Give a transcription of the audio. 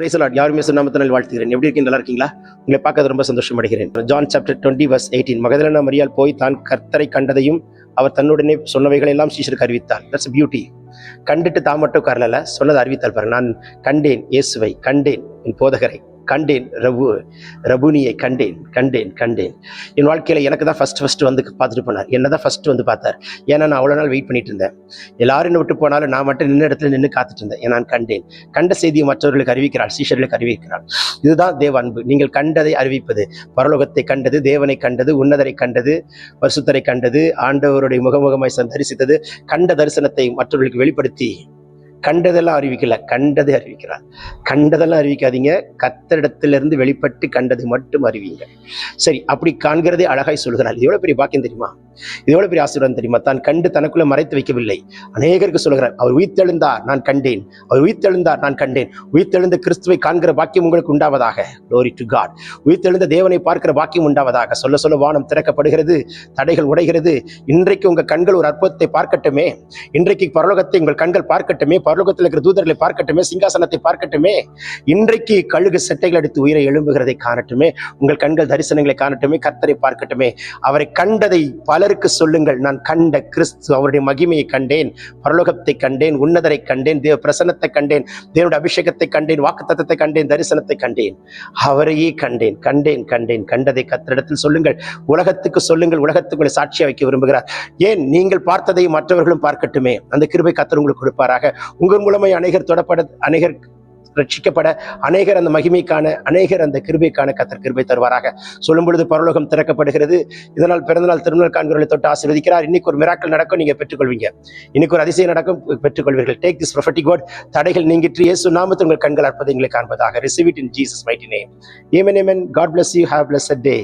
Praise the Lord. யாருமே நாமத்தினால் வாழ்த்துகிறேன். எப்படி இருக்கீங்க? நல்லா இருக்கீங்களா? உங்களை பார்க்க ரொம்ப சந்தோஷம் அடைகிறேன். ஜான் சாப்டர் 20:18 மகதலேனா மரியாள் போய் தான் கர்த்தரை கண்டதையும் அவர் தன்னுடனே சொன்னவைகள் எல்லாம் சீஷருக்கு அறிவித்தாள். That's beauty. கண்டுட்டு தான் மட்டும் உட்காரல, சொன்னதை அறிவித்தாள் பாருங்க. நான் கண்டேன் இயேசுவை, கண்டேன் என் போதகரை, கண்டேன் ரபுனியை கண்டேன் கண்டேன் கண்டேன். என் வாழ்க்கையில எனக்கு தான் ஃபர்ஸ்ட் வந்து பார்த்துட்டு போனார். என்னதான் ஃபர்ஸ்ட் வந்து பார்த்தார். ஏன்னா நான் அவ்வளோ நாள் வெயிட் பண்ணிட்டு இருந்தேன். எல்லாரும் என்ன விட்டு போனாலும் நான் மட்டும் நின்ன இடத்துல நின்று காத்துட்டு இருந்தேன். நான் கண்டேன். கண்ட செய்தியை மற்றவர்களுக்கு அறிவிக்கிறாள், சீஷர்களுக்கு அறிவிக்கிறாள். இதுதான் தேவ அன்பு. நீங்கள் கண்டதை அறிவிப்பது. பரலோகத்தை கண்டது, தேவனை கண்டது, உன்னதரை கண்டது, பரிசுத்தரை கண்டது, ஆண்டவருடைய முகமுகமாய் தரிசித்தது, கண்ட தரிசனத்தை மற்றவர்களுக்கு வெளிப்படுத்தி கண்டதெல்லாம் அறிவிக்கல, கண்டதை அறிவிக்கிறார். கண்டதெல்லாம் அறிவிக்காதீங்க, கர்த்தரிடத்திலிருந்து வெளிப்பட்டு கண்டதை மட்டும் அறிவிங்க. சரி, அப்படி காண்கிறதே அழகாய் சொல்கிறார். இது எவ்வளவு பெரிய பாக்கியம் தெரியுமா? இது எவ்வளவு பெரிய ஆசீர்வாதம் தெரியுமா? தான் கண்டு தனக்குள்ள மறைத்து வைக்கவில்லை. அநேகருக்கு சொல்கிறார், அவர் உயிர்த்தெழுந்தார், நான் கண்டேன். அவர் உயிர்த்தெழுந்தார், நான் கண்டேன். உயிர்த்தெழுந்த கிறிஸ்துவை காண்கிற பாக்கியம் உங்களுக்கு உண்டாவதாக. Glory to God. உயிர்த்தெழுந்த தேவனை பார்க்கிற பாக்கியம் உண்டாவதாக. சொல்ல சொல்ல வானம் திறக்கப்படுகிறது, தடைகள் உடைகிறது. இன்றைக்கு உங்க கண்கள் ஒரு அற்புதத்தை பார்க்கட்டுமே. இன்றைக்கு பரலோகத்தை உங்கள் கண்கள் பார்க்கட்டுமே. பரலோகத்தில் இருக்கிற தூதர்களை பார்க்கட்டுமே, சிங்காசனத்தை பார்க்கட்டுமே. இன்றைக்கு கழுகு செட்டைகள் அடித்து உயிரை எழும்புகிறதை காணட்டுமே. உங்கள் கண்கள் தரிசனங்களை காணட்டுமே. கர்த்தரை பார்க்கட்டுமே. அவரை கண்டதை பலருக்கு சொல்லுங்கள். நான் கண்ட கிறிஸ்து, அவருடைய மகிமையை கண்டேன், பரலோகத்தை கண்டேன், உன்னதரை கண்டேன், தேவ பிரசன்னத்தை கண்டேன், தேவனுடைய அபிஷேகத்தை கண்டேன், வாக்குத்தத்தத்தை கண்டேன், தரிசனத்தை கண்டேன், அவரையே கண்டேன் கண்டேன் கண்டேன். கண்டதை கர்த்தரிடத்தில் சொல்லுங்கள். உலகத்துக்கு சொல்லுங்கள். உலகத்துக்குள்ளே சாட்சியா வைக்க விரும்புகிறார். ஏன்? நீங்கள் பார்த்ததை மற்றவர்களும் பார்க்கட்டுமே. அந்த கிருபை கர்த்தர் உங்களுக்கு கொடுப்பாராக. உங்கள் மூலமாய் அநேகர் தொடப்பட, அநேகர் ரட்சிக்கப்பட, அநேகர் அந்த மகிமைக்கான, அநேகர் அந்த கிருபைக்கான கர்த்தர் கிருபை தருவாராக. சொல்லும் பொழுது பரலோகம் திறக்கப்படுகிறது. இதனால் பிறந்தநாள் திருநாள் காண்கிறவர்களை தொட்டு ஆசீர்வதிக்கிறார். இன்னைக்கு ஒரு மிராக்கிள் நடக்கும், நீங்க பெற்றுக்கொள்வீங்க. இன்னைக்கு ஒரு அதிசயம் நடக்கும், பெற்றுக்கொள்வீர்கள். Take this prophetic word. தடைகள் நீங்கிற்று, இயேசு நாமத்தில் உங்கள் கண்கள் அற்புதங்களை காண்பதாக. Receive it in Jesus mighty name. Amen, amen. God bless you. Have a blessed day.